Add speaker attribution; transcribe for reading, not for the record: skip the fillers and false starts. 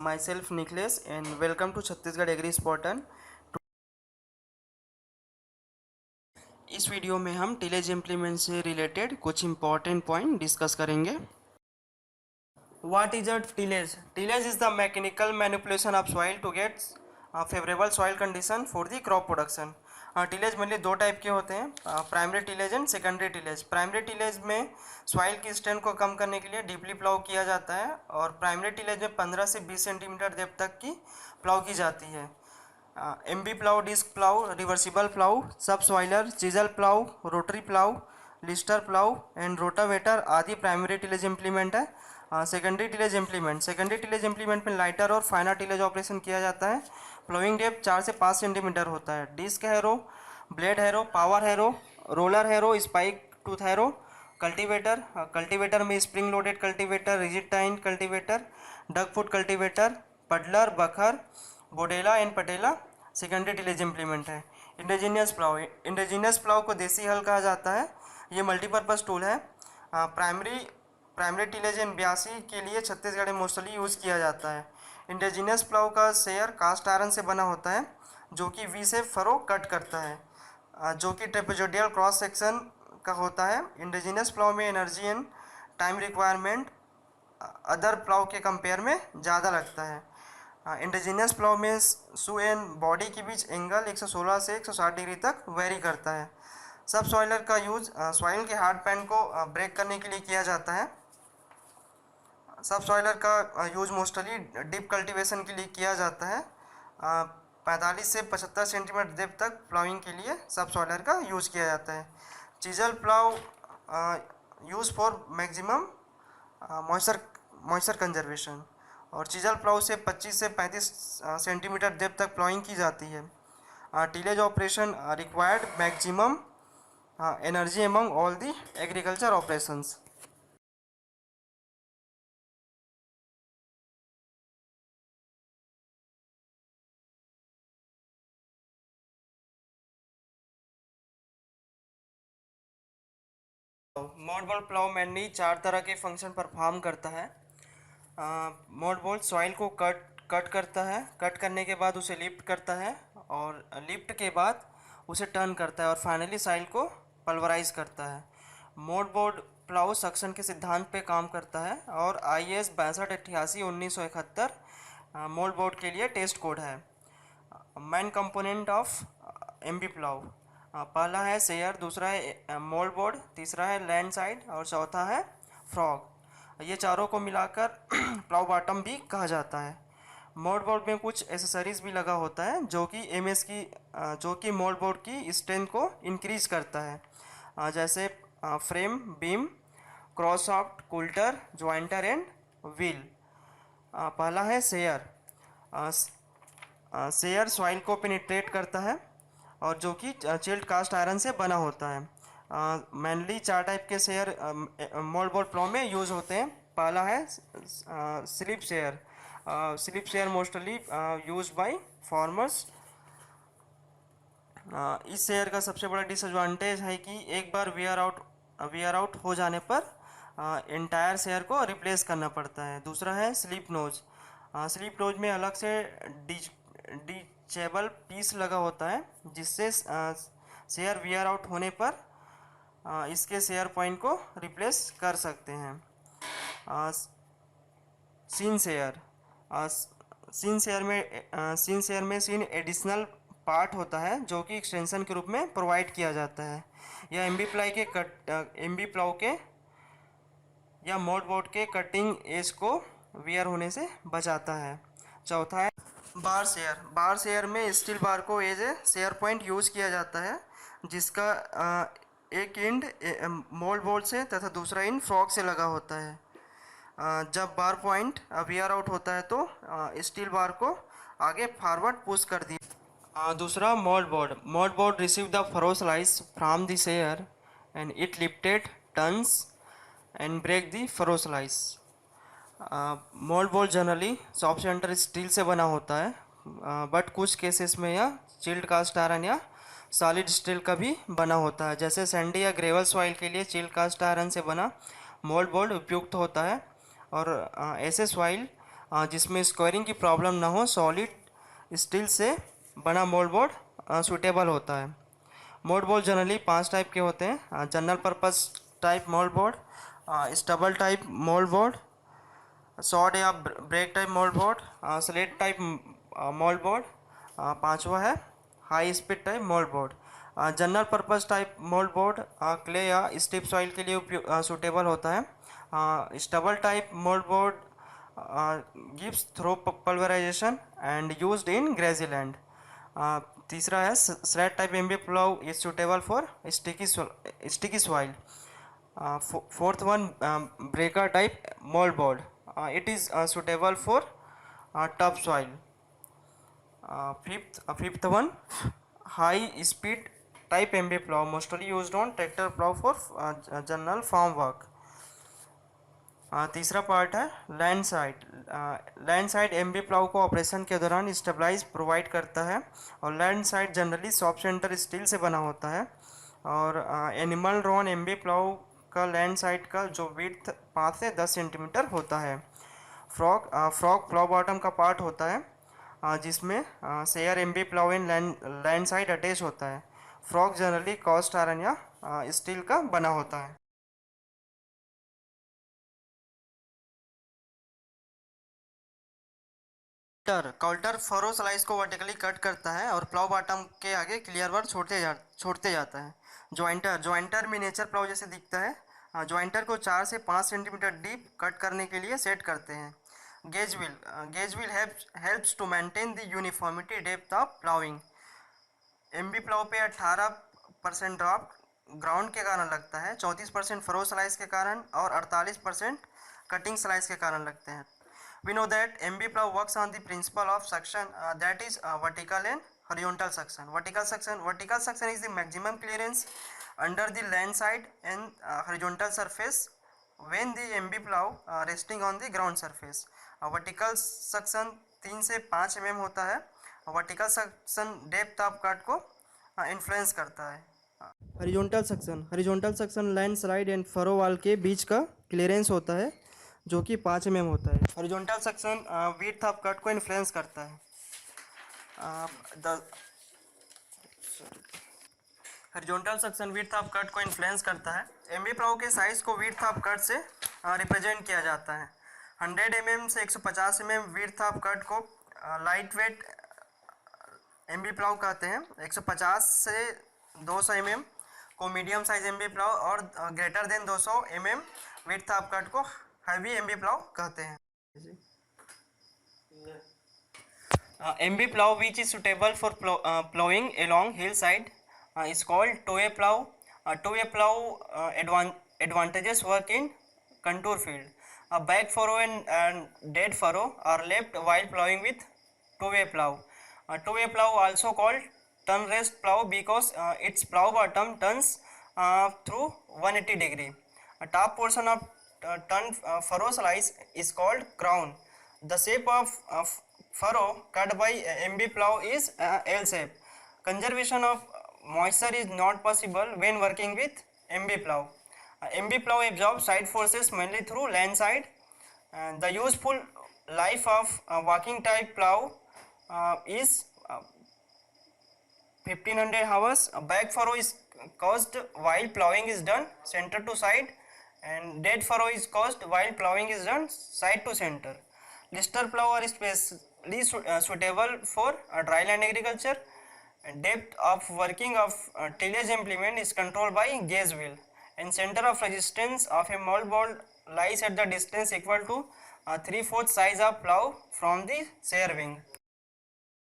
Speaker 1: Myself Nicholas and welcome to Chhattisgarh agri spot on. इस video में हम टिलेज इम्प्लीमेंट से रिलेटेड कुछ इंपॉर्टेंट पॉइंट डिस्कस करेंगे। What is a tillage? Tillage is the mechanical manipulation of soil to get favorable soil condition for the crop production. Tillage mainly दो type के होते हैं, primary tillage and secondary tillage. Primary tillage में soil की strength को कम करने के लिए डीपली प्लाउ किया जाता है और प्राइमरी टिलेज में 15 से 20 सेंटीमीटर डेप्थ तक की प्लाउ की जाती है। MB plough, disc plough, reversible plough, sub soiler, chisel plough, rotary plough, lister plough and rotavator आदि प्राइमरी टिलेज इम्प्लीमेंट है। सेकेंडरी टिलेज इम्प्लीमेंट में लाइटर और फाइनर टिलेज ऑपरेशन किया जाता है। प्लोइंग डेप्थ 4 से 5 सेंटीमीटर होता है। Disc harrow, blade harrow, power harrow, roller harrow, spike tooth harrow, cultivator में spring loaded cultivator, rigid tine cultivator, duck foot cultivator, puddler, बखर, बोडेला एंड पटेला सेकेंडरी टिलेज इम्प्लीमेंट है। इंडिजीनियस प्लाउ को देसी हल कहा जाता है। ये मल्टीपर्पज़ टूल है। प्राइमरी टिलेज एंड ब्यासी के लिए छत्तीसगढ़ में मोस्टली यूज़ किया जाता है। इंडिजीनियस प्लाउ का शेयर कास्ट आयरन से बना होता है जो कि वी से फरो कट करता है, जो कि ट्रेपेजोइडल क्रॉस सेक्शन का होता है। इंडिजीनियस प्लाउ में energy and time requirement other plough के कंपेयर में ज़्यादा लगता है। इंडिजीनियस प्लाउ में शू एंड बॉडी के बीच एंगल 116 से 160 डिग्री तक वेरी करता है। सब सॉइलर का यूज सॉइल के हार्ड पैन को ब्रेक करने के लिए किया जाता है। सब सॉइलर का यूज मोस्टली डीप कल्टीवेशन के लिए किया जाता है। 45 से 75 सेंटीमीटर डेप्थ तक प्लाउइंग के लिए सब सॉइलर का यूज़ किया जाता है। Chisel plough use for maximum moisture conservation और चीजल प्लाउ से 25 से 35 सेंटीमीटर डेप्थ तक प्लाउइंग की जाती है। Tillage operation required maximum energy among all the agriculture operations. Mouldboard plough mainly 4 तरह के फंक्शन परफॉर्म करता है। मोडबॉल सॉइल को कट करता है, कट करने के बाद उसे लिफ्ट करता है और लिफ्ट के बाद उसे टर्न करता है और फाइनली सॉइल को पल्वराइज करता है। मोडबोर्ड प्लाउ सक्शन के सिद्धांत पे काम करता है और IS 6288/1971 मोल्डबोर्ड के लिए टेस्ट कोड है। Main component of MB plough, पहला है शेयर, दूसरा है मोल्डबोर्ड, तीसरा है लैंड साइड और चौथा है फ्रॉग। ये चारों को मिलाकर प्लाउ बॉटम भी कहा जाता है। मोल्डबोर्ड में कुछ एसेसरीज भी लगा होता है जो कि मोल्डबोर्ड की स्ट्रेंथ को इंक्रीज करता है, जैसे frame, beam, cross out, coulter, jointer and wheel. पहला है शेयर। शेयर सॉइल को पेनिट्रेट करता है और जो कि चिल्ड कास्ट आयरन से बना होता है। मेनली 4 टाइप के शेयर मोल्डबोर्ड प्लाउ में यूज़ होते हैं। पहला है slip share. Slip share mostly use by farmers. इस शेयर का सबसे बड़ा डिसएडवांटेज है कि एक बार वियर आउट हो जाने पर एंटायर शेयर को रिप्लेस करना पड़ता है। दूसरा है स्लिप नोज। स्लिप नोज में अलग से डिचेबल पीस लगा होता है जिससे शेयर वियर आउट होने पर इसके शेयर पॉइंट को रिप्लेस कर सकते हैं। Shin share. सीन शेयर में सीन एडिशनल पार्ट होता है जो कि एक्सटेंशन के रूप में प्रोवाइड किया जाता है। यह एमबी प्लाउ के या मोल्डबोर्ड के कटिंग एज को वियर होने से बचाता है। चौथा है बार शेयर। बार शेयर में स्टील बार को as a share point use किया जाता है जिसका एक एंड मोल्डबोर्ड से तथा दूसरा एंड फ्रॉग से लगा होता है। जब बार पॉइंट वियर आउट होता है तो स्टील बार को आगे फॉरवर्ड पुश कर दिया। दूसरा mouldboard receive the furrow slice from the share and it lifted turns and break the furrow slice. Mouldboard generally soft centre steel से बना होता है, बट कुछ केसेस में यह चिल्ड कास्ट आयरन या सॉलिड स्टील का भी बना होता है। जैसे सैंडी या ग्रेवल सॉइल के लिए चिल्ड कास्ट आयरन से बना मोल्डबोर्ड उपयुक्त होता है और ऐसे सॉइल जिसमें स्क्वायरिंग की प्रॉब्लम ना हो, सॉलिड स्टील से बना मोल्ड बोर्ड सूटेबल होता है। मोल्ड बोर्ड जनरली 5 टाइप के होते हैं: general purpose type mould board, stubble type mould board, sod या break type mould board, slat type mould board, पांचवा है high speed type mould board. General purpose type mould board clay या steep soil के लिए suitable होता है। Stubble type mould board gives thorough pulverisation and used in grassy land. तीसरा है slat type MB plough is suitable for sticky soil. Fourth one, breaker type mold board. It is suitable for tough soil. Fifth one, high speed type MB plow, mostly used on tractor plow for general farm work. तीसरा part है land side. Land side MB plough को operation के दौरान stabilise provide करता है, और land side generally soft centre steel से बना होता है। और एनिमल रॉन एमबी प्लाउ का लैंड साइड का जो विड्थ 5 से 10 सेंटीमीटर होता है। फ्रॉग प्लाउ बॉटम का पार्ट होता है, जिसमें शेयर एमबी प्लाउ इन लैंड साइड अटैच होता है। फ्रॉग जनरली कास्ट आयरन या स्टील का बना होता है। काउल्टर फरो स्लाइस को वर्टिकली कट करता है और प्लाउ बॉटम के आगे क्लियर वर्क छोड़ते जाता है। ज्वाइंटर मिनिएचर प्लाउ जैसे दिखता है। ज्वाइंटर को 4 से 5 सेंटीमीटर डीप कट करने के लिए सेट करते हैं। Gauge wheel helps to maintain the uniformity depth of ploughing. MB plough पे 18% ड्रॉप ग्राउंड के कारण लगता है, 34% फरो स्लाइस के कारण और 48% कटिंग स्लाइस के कारण लगते हैं। We know that MB plow works on the principle of suction, that is vertical and horizontal suction. Vertical suction is the maximum clearance under the land side and horizontal surface when the MB plow resting on the ground surface. Vertical suction 3 से 5 mm होता है। Vertical suction depth of cut को influence करता है। Horizontal suction land slide and furrow वाल के बीच का clearance होता है, जो कि 5 mm होता है। Horizontal section width of cut को इन्फ्लुएंस करता है। Horizontal section width of cut को इन्फ्लुएंस करता है। एमबी प्लाउ के साइज को विड्थ ऑफ कट से रिप्रेजेंट किया जाता है। 100 mm से 150 mm विड्थ ऑफ कट को लाइट वेट एमबी प्लाउ कहते हैं। 150 से 200 mm को मीडियम साइज एमबी प्लाउ और greater than 200 mm width of cut को हैवी एमबी प्लाउ कहते हैं। MB plough which is suitable for ploughing along hillside is called two-way plow. Two-way plow advantages work in contour field. A back furrow and dead furrow are left while plowing with two-way plow. Two-way plow also called turn rest plow because its plow bottom turns through 180 degree. A top portion of turn furrow slice is called crown. The shape of furrow cut by MB plow is L shape. Conservation of moisture is not possible when working with MB plow. MB plow absorbs side forces mainly through land side. The useful life of walking type plow is 1500 hours. A back furrow is caused while plowing is done center to side, and dead furrow is caused while plowing is done side to center. Lister plow are especially suitable for dry land agriculture. Depth of working of tillage implement is controlled by gauge wheel, and center of resistance of a mold board lies at the distance equal to 3/4 size of plow from the shear wing.